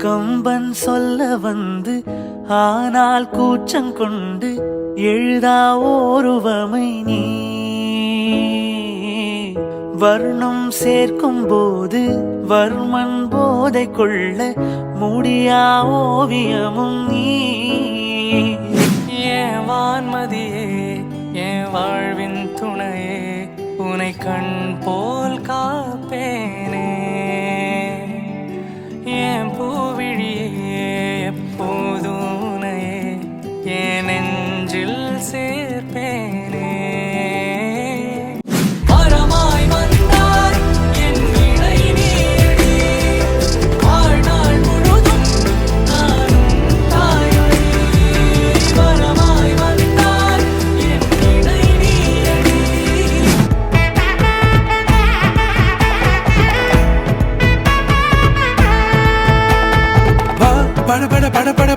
கம்பன் சொல்ல வந்து ஆனால் கூச்சங்கொண்டு எழுதா ஓருவமை நீ வர்ணம் சேர்க்கும் போது வர்மன் போதை கொள்ள முடியா ஓவியமும் நீ ஏன் வான்மதியே என் வாழ்வின் துணையே உனை கண் போல் காப்பேனே என் பூவிழியே எப்போதும் உனையே என் நெஞ்சில் சேர்ப்பேனே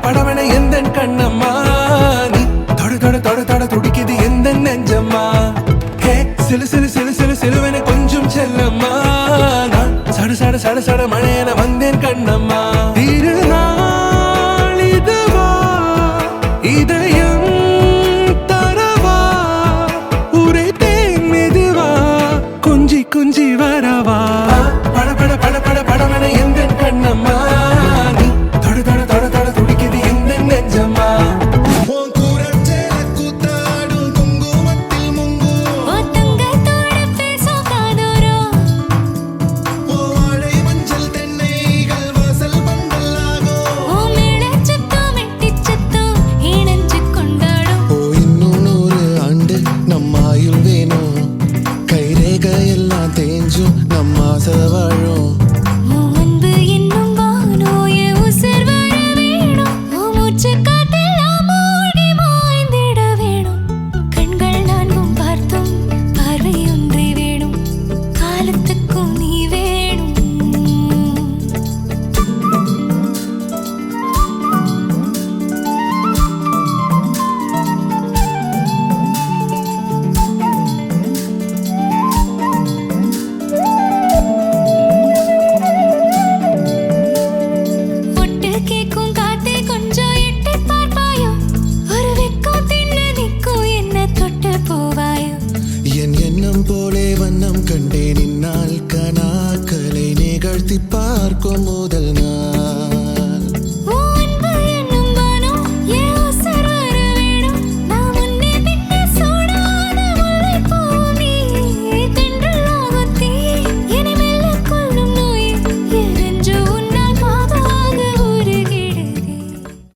படவன எந்த கண்ணம்மா நீ தொட தொட தொட தொட துடிக்குது எந்த நெஞ்சம்மா ஹே சிலு சிலு சிலு சிலு சிலுவன கொஞ்சம் செல்லம்மா நான் சட சட சட சட மழையன வந்தேன் கண்ணம்மா திருநா